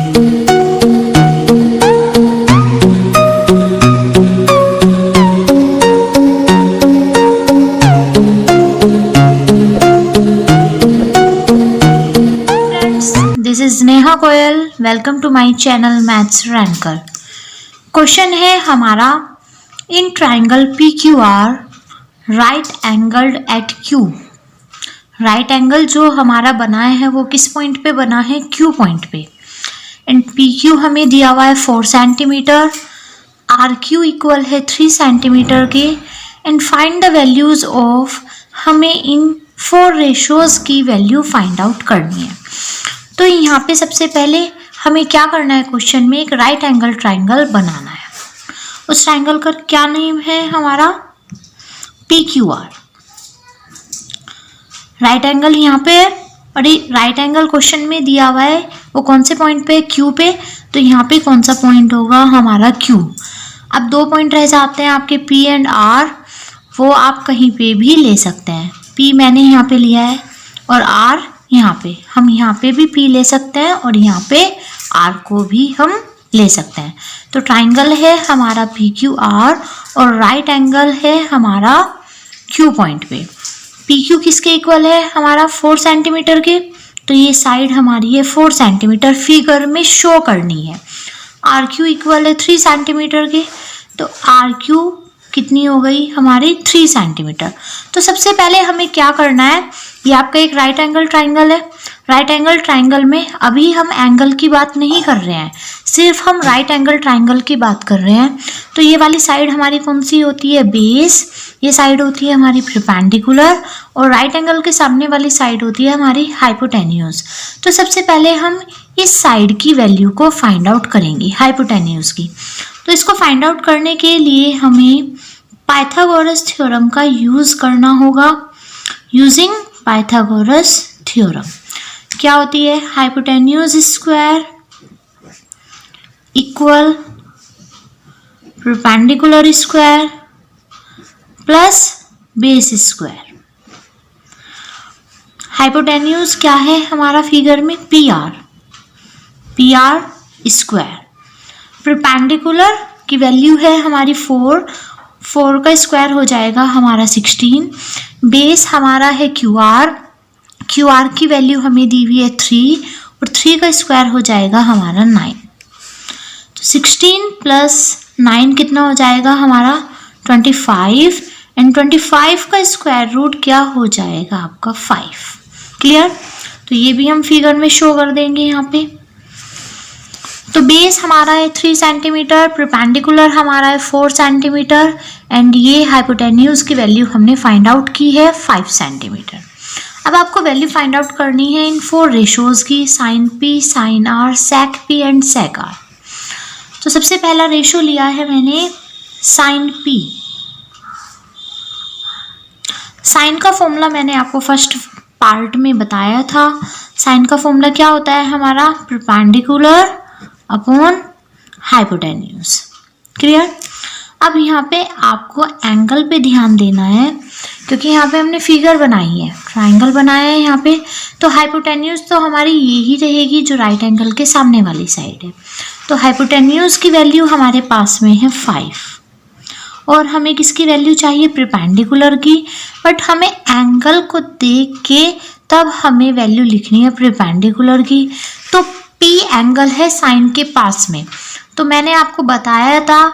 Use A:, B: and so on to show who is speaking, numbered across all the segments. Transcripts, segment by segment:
A: This is Neha Goyal. Welcome to my channel Maths Ranker. Question है हमारा, in triangle P Q R right angled at Q. Right angle जो हमारा बनाया है वो किस पॉइंट पे बना है? क्यू पॉइंट पे। एंड पी क्यू हमें दिया हुआ है 4 सेंटीमीटर, आर क्यू इक्वल है 3 सेंटीमीटर के। And find the values of, हमें इन 4 रेशियोज की वैल्यू फाइंड आउट करनी है। तो यहाँ पे सबसे पहले हमें क्या करना है, क्वेश्चन में एक राइट एंगल ट्राइंगल बनाना है। उस ट्राइंगल का क्या नेम है हमारा? P Q R. Right angle यहाँ पे है और राइट एंगल क्वेश्चन में दिया हुआ है वो कौन से पॉइंट पे? क्यू पे। तो यहाँ पे कौन सा पॉइंट होगा हमारा? क्यू। अब 2 पॉइंट रह जाते हैं आपके पी एंड आर, वो आप कहीं पे भी ले सकते हैं। पी मैंने यहाँ पे लिया है और आर यहाँ पे, हम यहाँ पे भी पी ले सकते हैं और यहाँ पे आर को भी हम ले सकते हैं। तो ट्राइंगल है हमारा पी क्यू आर और राइट एंगल है हमारा क्यू पॉइंट पे। पी क्यू किसके इक्वल है? हमारा 4 सेंटीमीटर के। तो ये साइड हमारी है 4 सेंटीमीटर, फिगर में शो करनी है। आर क्यू इक्वल है 3 सेंटीमीटर के। तो आर क्यू कितनी हो गई हमारी? 3 सेंटीमीटर। तो सबसे पहले हमें क्या करना है, ये आपका एक राइट एंगल ट्राइंगल है। राइट एंगल ट्राइंगल में अभी हम एंगल की बात नहीं कर रहे हैं, सिर्फ हम राइट एंगल ट्राइंगल की बात कर रहे हैं। तो ये वाली साइड हमारी कौन सी होती है? बेस। ये साइड होती है हमारी परपेंडिकुलर और राइट एंगल के सामने वाली साइड होती है हमारी हाइपोटेन्यूज। तो सबसे पहले हम इस साइड की वैल्यू को फाइंड आउट करेंगे, हाइपोटेन्यूज की। तो इसको फाइंड आउट करने के लिए हमें पाइथागोरस थ्योरम का यूज करना होगा। यूजिंग पाइथागोरस थ्योरम क्या होती है? Hypotenuse square equal perpendicular square plus base square. Hypotenuse क्या है हमारा फिगर में? P R square. परपेंडिकुलर की वैल्यू है हमारी 4 का स्क्वायर हो जाएगा हमारा 16। बेस हमारा है क्यू आर की वैल्यू हमें दी हुई है 3 और 3 का स्क्वायर हो जाएगा हमारा 9। तो 16 प्लस 9 कितना हो जाएगा हमारा? 25। एंड 25 का स्क्वायर रूट क्या हो जाएगा आपका? 5। क्लियर? तो ये भी हम फिगर में शो कर देंगे यहाँ पे। तो बेस हमारा है 3 सेंटीमीटर, परपेंडिकुलर हमारा है 4 सेंटीमीटर एंड ये हाइपोटेन्यूज की वैल्यू हमने फाइंड आउट की है 5 सेंटीमीटर। अब आपको वैल्यू फाइंड आउट करनी है इन 4 रेशियोज की, sine P, sine R, sec P and sec R. तो सबसे पहला रेशियो लिया है मैंने साइन पी। साइन का फॉर्मूला मैंने आपको फर्स्ट पार्ट में बताया था। साइन का फॉर्मूला क्या होता है हमारा? Perpendicular upon hypotenuse. क्लियर? अब यहाँ पे आपको एंगल पे ध्यान देना है क्योंकि यहाँ पे हमने फिगर बनाई है, ट्राइंगल बनाया है यहाँ पे। तो हाइपोटेन्यूज तो हमारी यही रहेगी जो राइट एंगल के सामने वाली साइड है। तो हाइपोटेन्यूज की वैल्यू हमारे पास में है 5 और हमें किसकी वैल्यू चाहिए? परपेंडिकुलर की। बट हमें एंगल को देख के तब हमें वैल्यू लिखनी है परपेंडिकुलर की। तो पी एंगल है साइन के पास में। तो मैंने आपको बताया था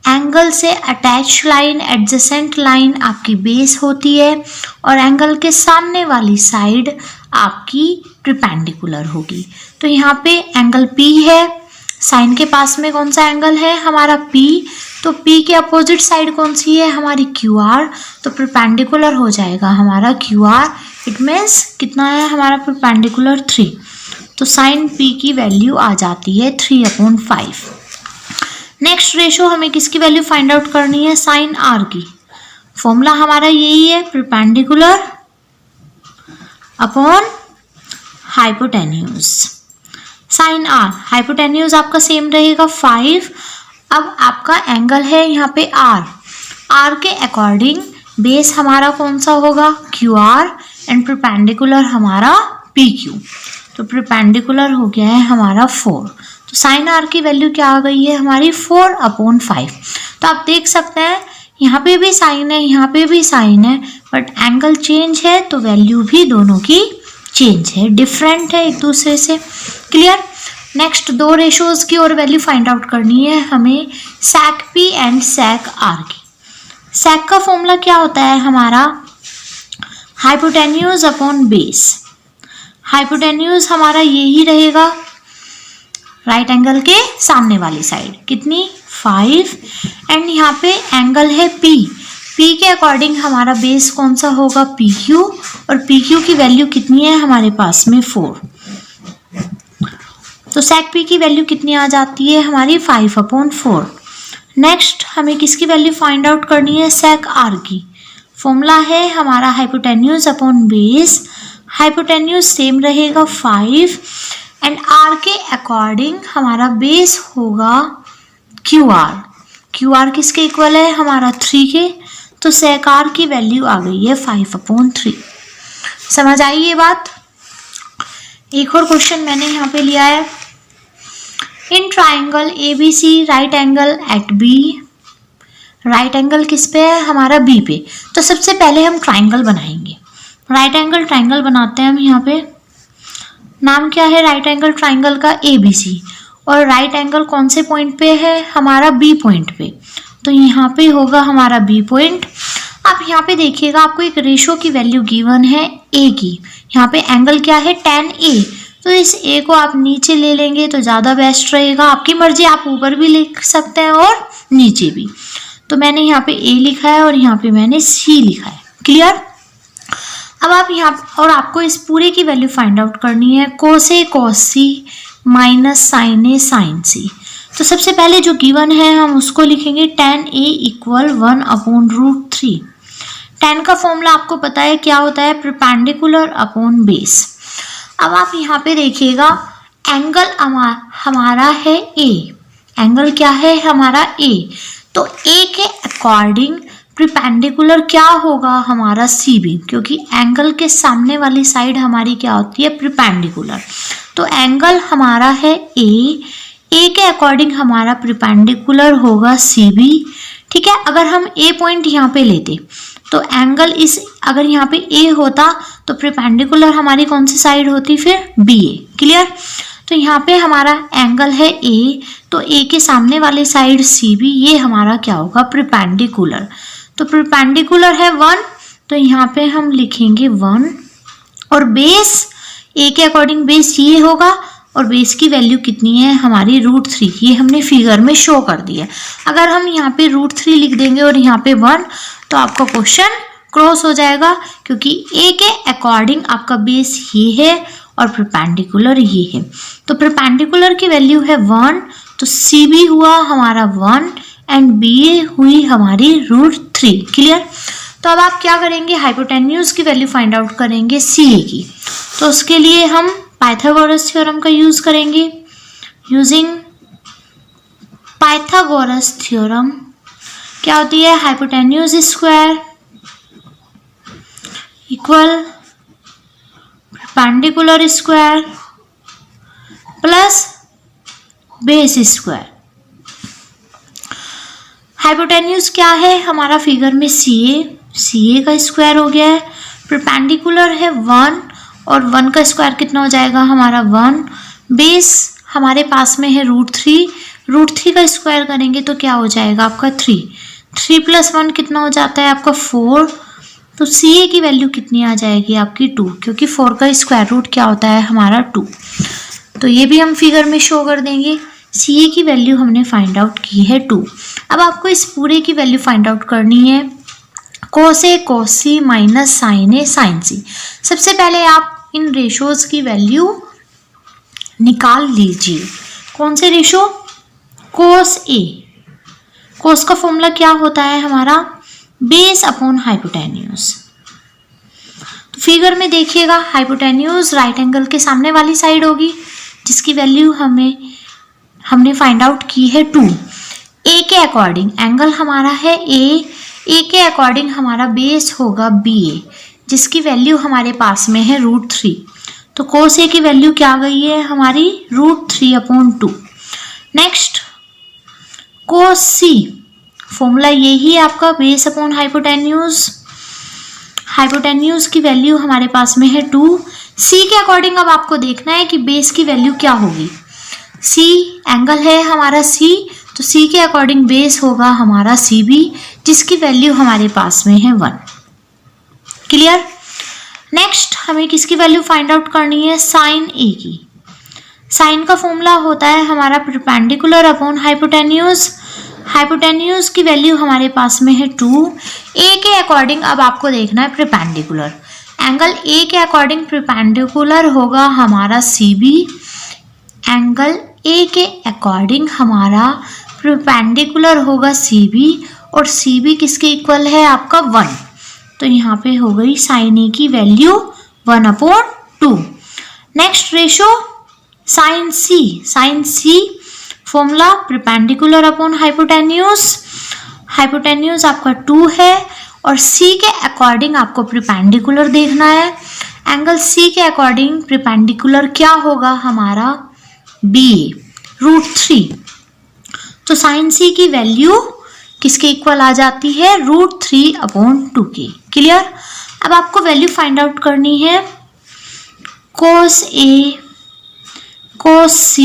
A: एंगल से अटैच लाइन, एडजेसेंट लाइन आपकी बेस होती है और एंगल के सामने वाली साइड आपकी परपेंडिकुलर होगी। तो यहाँ पे एंगल पी है, साइन के पास में कौन सा एंगल है हमारा? पी। तो पी के अपोजिट साइड कौन सी है हमारी? Q R. तो परपेंडिकुलर हो जाएगा हमारा क्यू आर। इट मीन्स कितना है हमारा परपेंडिकुलर? 3। तो साइन पी की वैल्यू आ जाती है 3/5। नेक्स्ट रेशियो हमें किसकी वैल्यू फाइंड आउट करनी है? साइन आर की। फॉर्मूला हमारा यही है, perpendicular upon hypotenuse. Sine R, hypotenuse आपका सेम रहेगा 5। अब आपका एंगल है यहाँ पे आर के अकॉर्डिंग बेस हमारा कौन सा होगा? क्यू आर एंड परपेंडिकुलर हमारा पी क्यू। तो परपेंडिकुलर हो गया है हमारा 4। तो साइन आर की वैल्यू क्या आ गई है हमारी 4/5। तो आप देख सकते हैं यहाँ पे भी साइन है, यहाँ पे भी साइन है, बट एंगल चेंज है तो वैल्यू भी दोनों की चेंज है, डिफरेंट है एक दूसरे से। क्लियर। नेक्स्ट दो रेशोज की और वैल्यू फाइंड आउट करनी है हमें, sec p and sec r की। sec का फॉर्मूला क्या होता है हमारा, हाइपोटेन्यूज अपॉन बेस। हाइपोटेन्यूज हमारा यही रहेगा राइट एंगल के सामने वाली साइड, कितनी 5, एंड यहाँ पे एंगल है p। p के अकॉर्डिंग हमारा बेस कौन सा होगा PQ, और PQ की वैल्यू कितनी है हमारे पास में 4। तो sec p की वैल्यू कितनी आ जाती है हमारी 5/4। नेक्स्ट हमें किसकी वैल्यू फाइंड आउट करनी है, sec r की। फॉर्मूला है हमारा hypotenuse upon base. Hypotenuse same रहेगा 5, एंड r के अकॉर्डिंग हमारा बेस होगा QR। QR किसके इक्वल है हमारा 3 के, तो sec r की वैल्यू आ गई है 5/3। समझ आई ये बात। एक और क्वेश्चन मैंने यहाँ पे लिया है, in triangle ABC right angle at B। Right angle किस पे है हमारा B पे। तो सबसे पहले हम ट्राइंगल बनाएंगे, राइट एंगल ट्राइंगल बनाते हैं हम। यहाँ पे नाम क्या है राइट एंगल ट्राइंगल का, ABC, और राइट एंगल कौन से पॉइंट पे है हमारा B पॉइंट पे। तो यहाँ पे होगा हमारा B पॉइंट। आप यहाँ पे देखिएगा आपको एक रेशो की वैल्यू गिवन है A की। यहाँ पे एंगल क्या है tan A, तो इस A को आप नीचे ले लेंगे तो ज़्यादा बेस्ट रहेगा, आपकी मर्जी, आप ऊपर भी लिख सकते हैं और नीचे भी। तो मैंने यहाँ पे A लिखा है और यहाँ पे मैंने C लिखा है। क्लियर। अब आप यहाँ, और आपको इस पूरे की वैल्यू फाइंड आउट करनी है, cos A cos C minus sin A sin C। तो सबसे पहले जो गिवन है हम उसको लिखेंगे tan A इक्वल 1/√3। tan का फॉर्मूला आपको पता है क्या होता है, परपेंडिकुलर अपॉन बेस। अब आप यहाँ पे देखिएगा एंगल हमारा है A, एंगल क्या है हमारा A, तो A के अकॉर्डिंग परपेंडिकुलर क्या होगा हमारा CB, क्योंकि एंगल के सामने वाली साइड हमारी क्या होती है परपेंडिकुलर। तो एंगल हमारा है A के अकॉर्डिंग हमारा परपेंडिकुलर होगा CB। ठीक है। अगर हम A पॉइंट यहाँ पे लेते तो एंगल इस, अगर यहाँ पे A होता तो परपेंडिकुलर हमारी कौन सी साइड होती फिर BA। क्लियर। तो यहाँ पे हमारा एंगल है A, तो A के सामने वाली साइड CB, ये हमारा क्या होगा परपेंडिकुलर। तो परपेंडिकुलर है 1, तो यहाँ पे हम लिखेंगे 1, और बेस A के अकॉर्डिंग बेस ये होगा, और बेस की वैल्यू कितनी है हमारी √3, ये हमने फिगर में शो कर दिया। अगर हम यहाँ पे √3 लिख देंगे और यहाँ पे 1, तो आपका क्वेश्चन क्रॉस हो जाएगा, क्योंकि A के अकॉर्डिंग आपका बेस ये है और परपेंडिकुलर ये है। तो परपेंडिकुलर की वैल्यू है 1, तो CB हुआ हमारा 1 एंड BA हुई हमारी √3। क्लियर। तो अब आप क्या करेंगे, हाइपोटेन्यूज की वैल्यू फाइंड आउट करेंगे CA की। तो उसके लिए हम पाइथागोरस थ्योरम का यूज करेंगे। यूजिंग पाइथागोरस थ्योरम क्या होती है, hypotenuse square equal perpendicular square plus base square. Hypotenuse क्या है हमारा फिगर में CA का स्क्वायर हो गया है, परपेंडिकुलर है 1, और 1 का स्क्वायर कितना हो जाएगा हमारा 1, बेस हमारे पास में है √3 का स्क्वायर करेंगे तो क्या हो जाएगा आपका 3 + 1 कितना हो जाता है आपका 4। तो CA की वैल्यू कितनी आ जाएगी आपकी 2, क्योंकि 4 का स्क्वायर रूट क्या होता है हमारा 2। तो ये भी हम फिगर में शो कर देंगे। CA की वैल्यू हमने फाइंड आउट की है 2। अब आपको इस पूरे की वैल्यू फाइंड आउट करनी है, cos A cos C minus sin A sin C। सबसे पहले आप इन रेशोज की वैल्यू निकाल लीजिए। कौन से रेशो, cos A, cos का फॉर्मूला क्या होता है हमारा बेस अपॉन हाइपोटेन्यूज। तो फिगर में देखिएगा हाइपोटेन्यूज राइट एंगल के सामने वाली साइड होगी, जिसकी वैल्यू हमने फाइंड आउट की है 2। A के अकॉर्डिंग एंगल हमारा है A के अकॉर्डिंग हमारा बेस होगा BA, जिसकी वैल्यू हमारे पास में है √3। तो cos A की वैल्यू क्या आ गई है हमारी √3/2। नेक्स्ट cos C, फॉर्मूला यही है आपका बेस अपॉन हाइपोटेन्यूज। हाइपोटेन्यूज की वैल्यू हमारे पास में है 2। C के अकॉर्डिंग अब आपको देखना है कि बेस की वैल्यू क्या होगी। C एंगल है हमारा C, तो C के अकॉर्डिंग बेस होगा हमारा CB, जिसकी वैल्यू हमारे पास में है 1। क्लियर। नेक्स्ट हमें किसकी वैल्यू फाइंड आउट करनी है, साइन A की। साइन का फॉर्मूला होता है हमारा परपेंडिकुलर अपॉन हाइपोटेन्यूज। हाइपोटेन्यूज की वैल्यू हमारे पास में है 2। A के अकॉर्डिंग अब आपको देखना है परपेंडिकुलर। एंगल A के अकॉर्डिंग परपेंडिकुलर होगा हमारा CB। एंगल A के अकॉर्डिंग हमारा परपेंडिकुलर होगा CB, और CB किसके इक्वल है आपका 1। तो यहाँ पे हो गई साइन A की value 1/2। Next ratio sine C। Sine C formula perpendicular upon hypotenuse. Hypotenuse आपका 2 है, और C के अकॉर्डिंग आपको परपेंडिकुलर देखना है। एंगल C के अकॉर्डिंग परपेंडिकुलर क्या होगा हमारा BA √3। तो साइन C की वैल्यू किसके इक्वल आ जाती है √3/2 के। क्लियर। अब आपको वैल्यू फाइंड आउट करनी है cos A cos C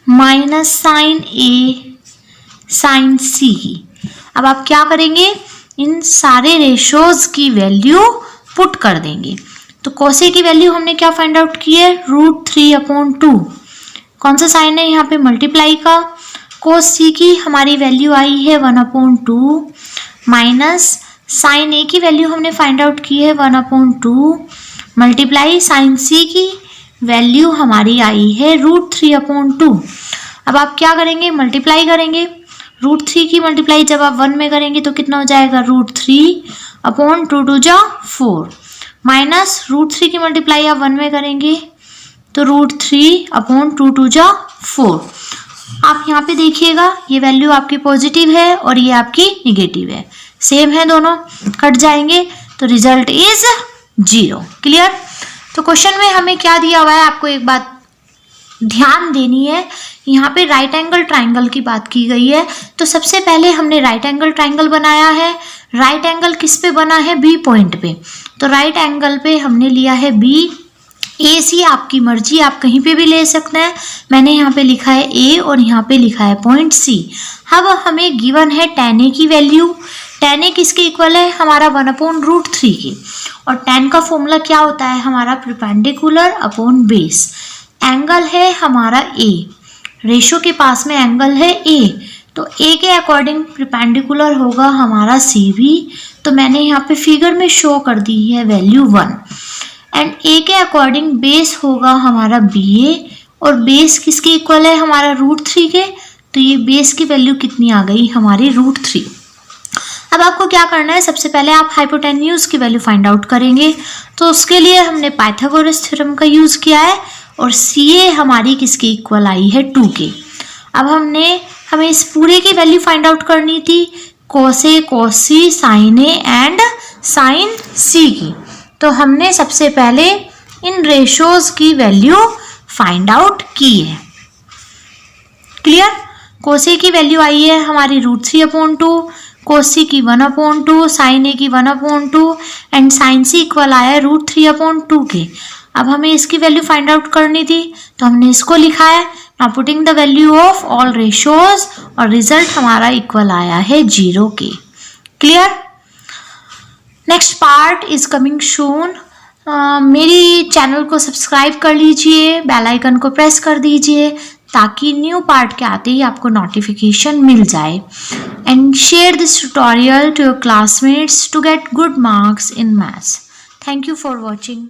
A: minus sine A sine C की। अब आप क्या करेंगे, इन सारे रेशोज की वैल्यू पुट कर देंगे। तो cos A की वैल्यू हमने क्या फाइंड आउट की है √3/2। कौन सा साइन है यहाँ पे, मल्टीप्लाई का। cos C की हमारी वैल्यू आई है 1/2 माइनस साइन A की वैल्यू हमने फाइंड आउट की है 1/2 मल्टीप्लाई साइन C की वैल्यू हमारी आई है √3/2। अब आप क्या करेंगे, मल्टीप्लाई करेंगे। √3 की मल्टीप्लाई जब आप 1 में करेंगे तो कितना हो जाएगा √3/2 2 जा 4 माइनस √3 की मल्टीप्लाई आप 1 में करेंगे तो √3/2 2 जा 4। आप यहाँ पे देखिएगा ये वैल्यू आपकी पॉजिटिव है और ये आपकी निगेटिव है, सेम है, दोनों कट जाएंगे, तो रिजल्ट इज 0। क्लियर। तो क्वेश्चन में हमें क्या दिया हुआ है, आपको एक बात ध्यान देनी है। यहाँ पे राइट एंगल ट्राइंगल की बात की गई है, तो सबसे पहले हमने राइट एंगल ट्राइंगल बनाया है। राइट एंगल किस पे बना है, B पॉइंट पे। तो राइट एंगल पे हमने लिया है B। AC आपकी मर्जी, आप कहीं पे भी ले सकते हैं। मैंने यहाँ पे लिखा है A और यहाँ पे लिखा है पॉइंट C। अब हमें गिवन है tan A की वैल्यू। tan A किसके इक्वल है, हमारा 1/√3 की। और tan का फॉर्मूला क्या होता है हमारा, परपेंडिकुलर अपॉन बेस। एंगल है हमारा A, रेशो के पास में एंगल है A, तो A के अकॉर्डिंग परपेंडिकुलर होगा हमारा CB। तो मैंने यहाँ पे फिगर में शो कर दी है वैल्यू 1। एंड A के अकॉर्डिंग बेस होगा हमारा BA, और बेस किसके इक्वल है हमारा √3 के। तो ये बेस की वैल्यू कितनी आ गई हमारी √3। अब आपको क्या करना है, सबसे पहले आप हाइपोटेन्यूज की वैल्यू फाइंड आउट करेंगे। तो उसके लिए हमने पाइथागोरस थ्योरम का यूज किया है, और CA हमारी किसके इक्वल आई है 2 के। अब हमें इस पूरे की वैल्यू फाइंड आउट करनी थी, cos A cos C sin A and sin C की। तो हमने सबसे पहले इन रेशोज की वैल्यू फाइंड आउट की है। क्लियर। cos A की वैल्यू आई है हमारी √3/2, cos C की 1/2, sin A की 1/2 एंड sin C इक्वल आया है √3/2 के। अब हमें इसकी वैल्यू फाइंड आउट करनी थी, तो हमने इसको लिखा है। Now putting the value of all ratios, और रिजल्ट हमारा इक्वल आया है 0 के। Clear. Next part is coming soon. मेरी चैनल को सब्सक्राइब कर लीजिए, बेल आइकन को प्रेस कर दीजिए, ताकि न्यू पार्ट के आते ही आपको नोटिफिकेशन मिल जाए। And share this tutorial to your classmates to get good marks in maths. Thank you for watching.